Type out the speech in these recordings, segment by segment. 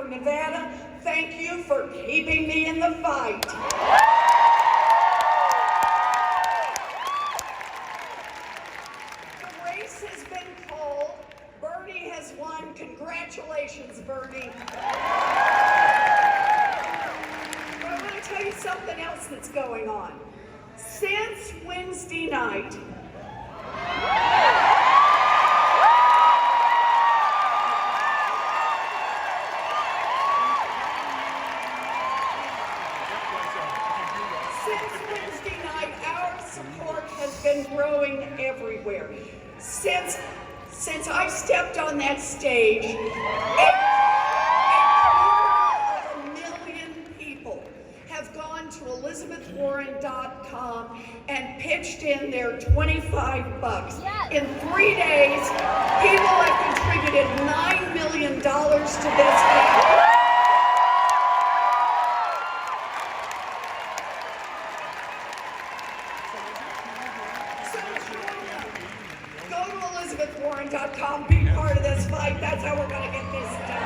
for Nevada. Thank you for keeping me in the fight. The race has been called. Bernie has won. Congratulations, Bernie. But I want to tell you something else that's going on. Since Wednesday night, our support has been growing everywhere. Since I stepped on that stage, a 250,000 people have gone to ElizabethWarren.com and pitched in their $25. In 3 days, people have contributed $9 million to this effort. Go to ElizabethWarren.com, be part of this fight. That's how we're going to get this done.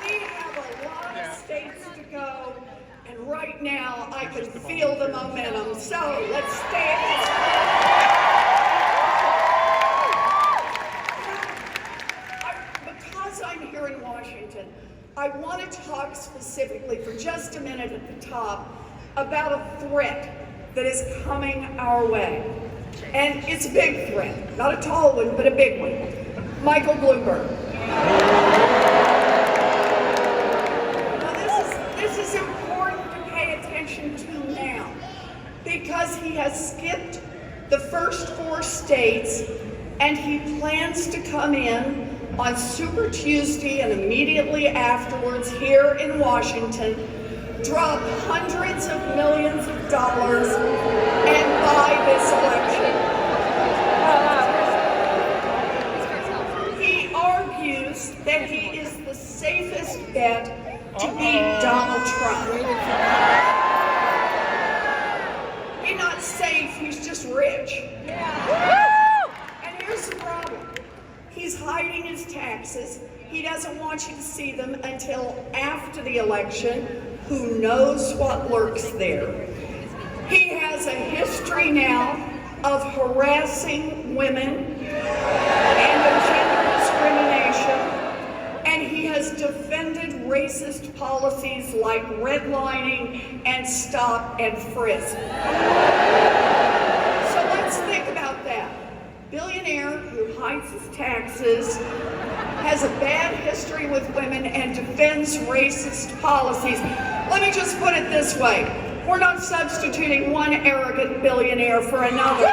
We have a lot of states to go, and right now I can feel the momentum. So let's stay in this fight. Because I'm here in Washington, I want to talk specifically for just a minute at the top about a threat that is coming our way. And it's a big threat, not a tall one, but a big one. Michael Bloomberg. Now this is important to pay attention to now, because he has skipped the first 4 states and he plans to come in on Super Tuesday and immediately afterwards here in Washington, drop hundreds of millions of dollars and buy this election. He argues that he is the safest bet to beat Donald Trump. He's not safe, he's just rich. And here's the problem. He's hiding his taxes. He doesn't want you to see them until after the election. Who knows what lurks there? He has a history now of harassing women and of gender discrimination, and he has defended racist policies like redlining and stop and frisk. So let's think about that. Billionaire who hides his taxes, has a bad history with women, and defends racist policies. Let me just put it this way. We're not substituting one arrogant billionaire for another.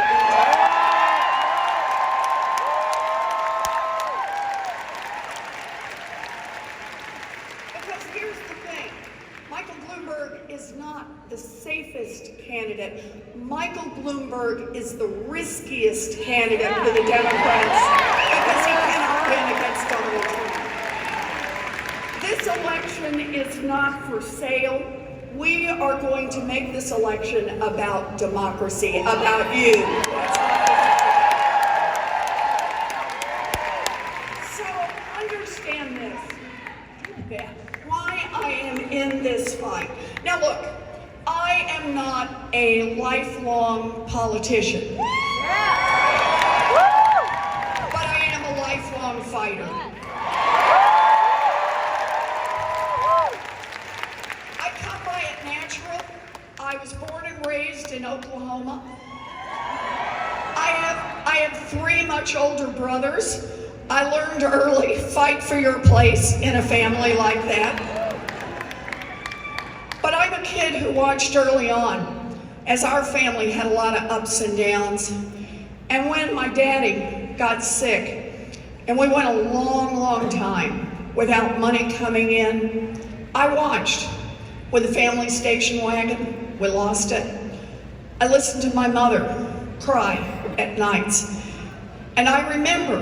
Because here's the thing. Michael Bloomberg is not the safest candidate. Michael Bloomberg is the riskiest candidate for the Democrats because he cannot win against Donald Trump. This election is not for sale. We are going to make this election about democracy, about you. So understand this, why I am in this fight. Now look, I am not a lifelong politician, but I am a lifelong fighter. I was born and raised in Oklahoma. I have 3 much older brothers. I learned early, fight for your place in a family like that. But I'm a kid who watched early on as our family had a lot of ups and downs. And when my daddy got sick, and we went a long, long time without money coming in, I watched with the family station wagon. We lost it. I listened to my mother cry at nights. And I remember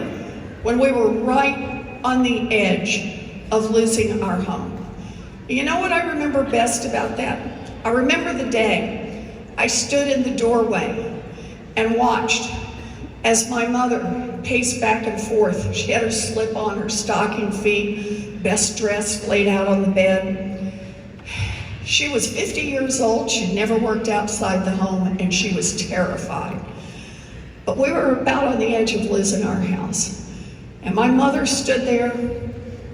when we were right on the edge of losing our home. You know what I remember best about that? I remember the day I stood in the doorway and watched as my mother pace back and forth. She had her slip on, her stocking feet, best dress laid out on the bed. She was 50 years old, she'd never worked outside the home, and she was terrified. But we were about on the edge of losing our house. And my mother stood there,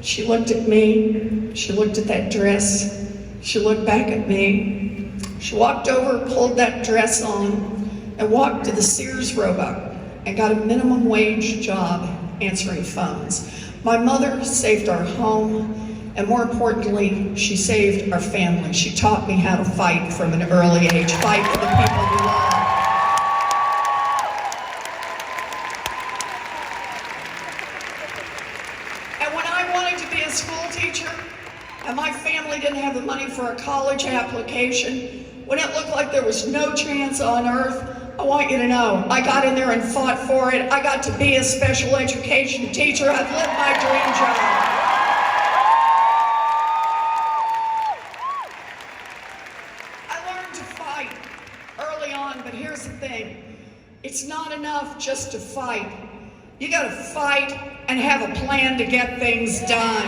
she looked at me, she looked at that dress, she looked back at me, she walked over, pulled that dress on, and walked to the Sears Roebuck and got a minimum wage job answering phones. My mother saved our home, and more importantly, she saved our family. She taught me how to fight from an early age, fight for the people we love. And when I wanted to be a school teacher, and my family didn't have the money for a college application, when it looked like there was no chance on earth, I want you to know, I got in there and fought for it. I got to be a special education teacher. I've lived my dream job. I learned to fight early on, but here's the thing. It's not enough just to fight. You gotta fight and have a plan to get things done.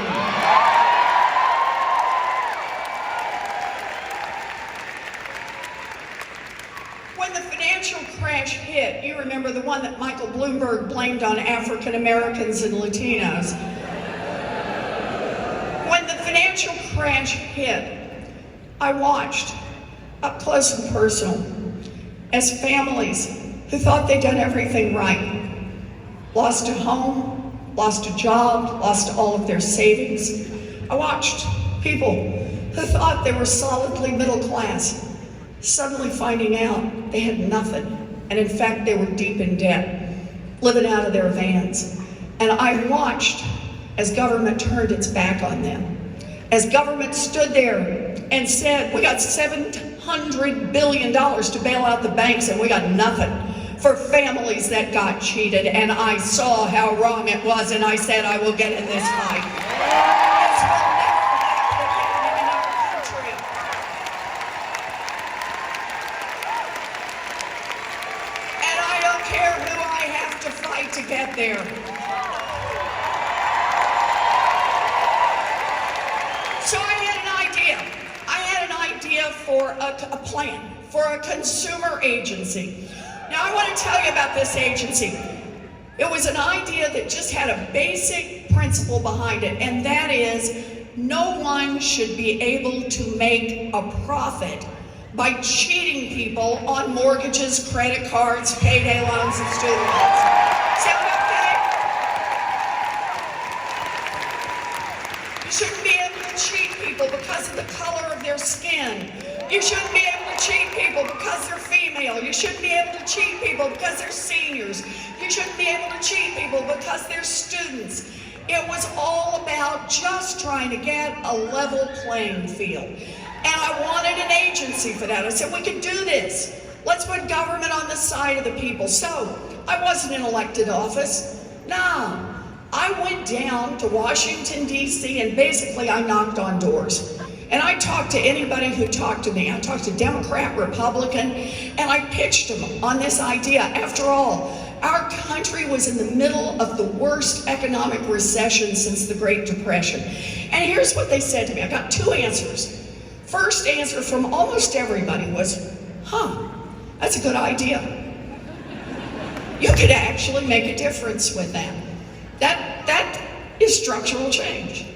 When the financial crash hit, you remember the one that Michael Bloomberg blamed on African Americans and Latinos. When the financial crash hit, I watched up close and personal as families who thought they'd done everything right lost a home, lost a job, lost all of their savings. I watched people who thought they were solidly middle class suddenly finding out they had nothing, and in fact they were deep in debt, living out of their vans. And I watched as government turned its back on them, as government stood there and said, we got $700 billion to bail out the banks and we got nothing for families that got cheated. And I saw how wrong it was, and I said, I will get in this fight. To get there. So I had an idea. I had an idea for a plan, for a consumer agency. Now I want to tell you about this agency. It was an idea that just had a basic principle behind it, and that is no one should be able to make a profit by cheating people on mortgages, credit cards, payday loans, and student loans. Sound okay? You shouldn't be able to cheat people because of the color of their skin. You shouldn't be able to cheat people because they're female. You shouldn't be able to cheat people because they're seniors. You shouldn't be able to cheat people because they're students. It was all about just trying to get a level playing field. And I wanted an agency for that. I said, we can do this. Let's put government on the side of the people. So I wasn't in elected office. No. I went down to Washington, D.C., and basically I knocked on doors. And I talked to anybody who talked to me. I talked to Democrat, Republican, and I pitched them on this idea. After all, our country was in the middle of the worst economic recession since the Great Depression. And here's what they said to me. I got two answers. First answer from almost everybody was, that's a good idea. You could actually make a difference with that. That is structural change.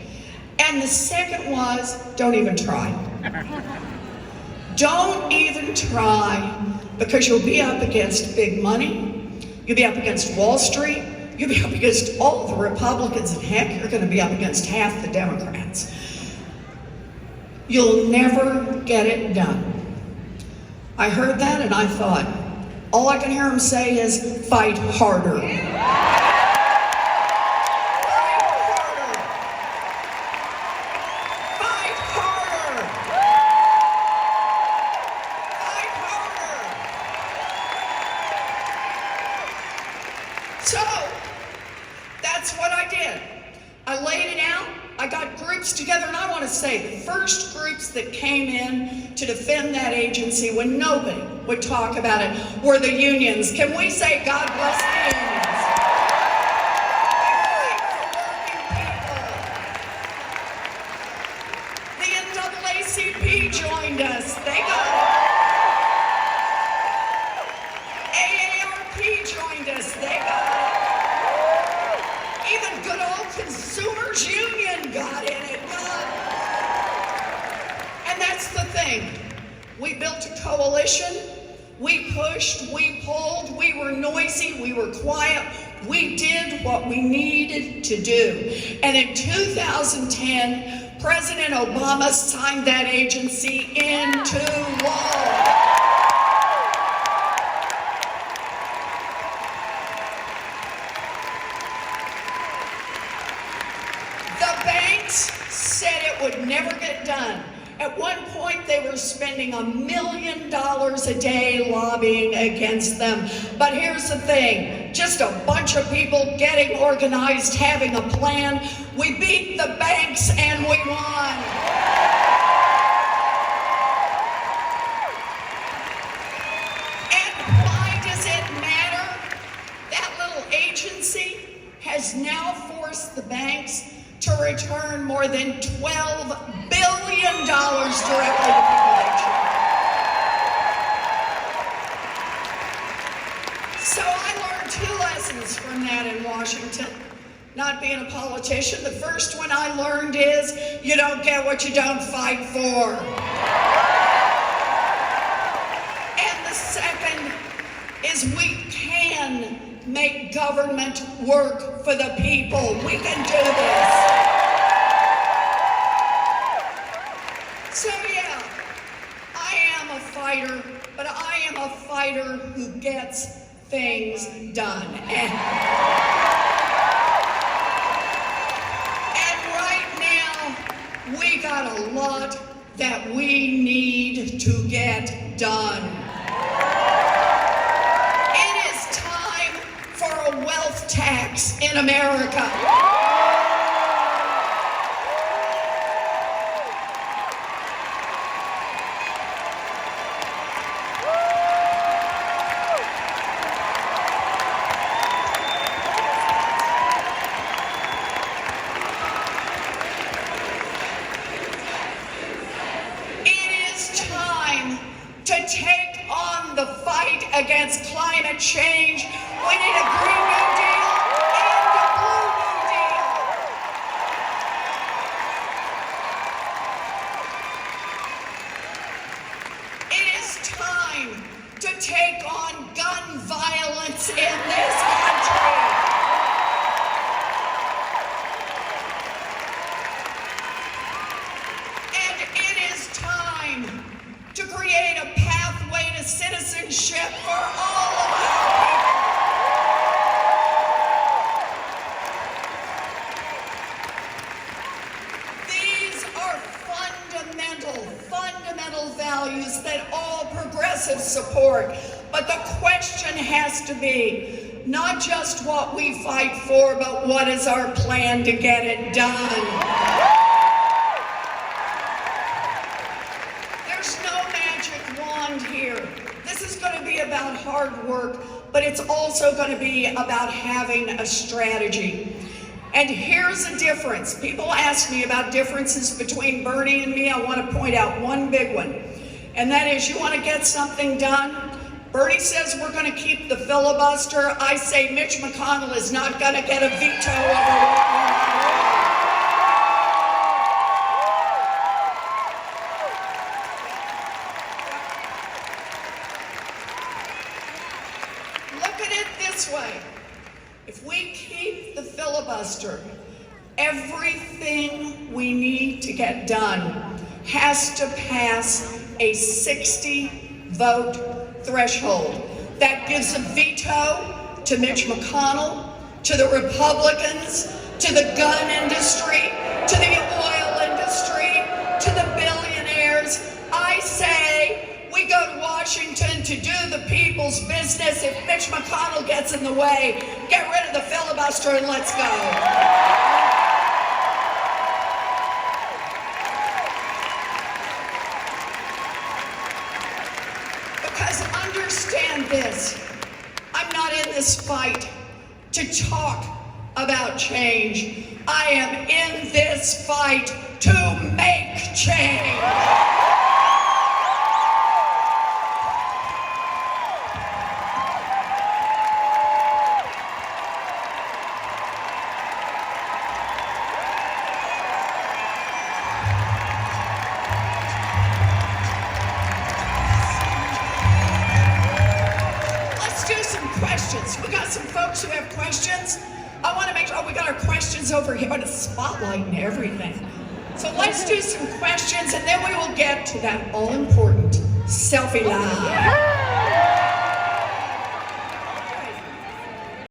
And the second was, don't even try. Don't even try, because you'll be up against big money, you'll be up against Wall Street, you'll be up against all the Republicans, and heck, you're going to be up against half the Democrats. You'll never get it done. I heard that and I thought, all I can hear him say is, fight harder. Fight harder. Fight harder. So, that's what I did. I laid it out. I got groups together, and I want to say the first groups that came in to defend that agency when nobody would talk about it were the unions. Can we say God bless the unions? good old Consumers Union got in it. And that's the thing. We built a coalition. We pushed, we pulled, we were noisy, we were quiet. We did what we needed to do. And in 2010, President Obama signed that agency into law. The banks said it would never get done. At one point, they were spending $1 million a day lobbying against them. But here's the thing, just a bunch of people getting organized, having a plan. We beat the banks and we won. And why does it matter? That little agency has now forced the banks to return more than $12 billion directly to people they cheat. So I learned 2 lessons from that in Washington, not being a politician. The first one I learned is, you don't get what you don't fight for. And the second is we can make government work for the people. We can do this. So yeah, I am a fighter, but I am a fighter who gets things done. And right now, we got a lot that we need to get done. It is time for a wealth tax in America. Against climate change. We need a Green New Deal and a Blue New Deal. It is time to take on gun violence in this country. And it is time to create a pathway to citizenship for all of our people. These are fundamental values that all progressives support. But the question has to be not just what we fight for, but what is our plan to get it done? Here. This is going to be about hard work, but it's also going to be about having a strategy. And here's the difference. People ask me about differences between Bernie and me. I want to point out one big one, and that is you want to get something done. Bernie says we're going to keep the filibuster. I say Mitch McConnell is not going to get a veto over what we want to do. Way. If we keep the filibuster, everything we need to get done has to pass a 60-vote threshold. That gives a veto to Mitch McConnell, to the Republicans, to the gun industry, to the oil industry, to the billionaires. I say we go to Washington to do the people's business. If Mitch McConnell gets in the way, get rid of the filibuster and let's go. Because understand this, I'm not in this fight to talk about change. I am in this fight to make change. questions. We got some folks who have questions. I want to make sure, oh, we got our questions over here, but a spotlight and everything. So let's do some questions and then we will get to that all-important selfie line.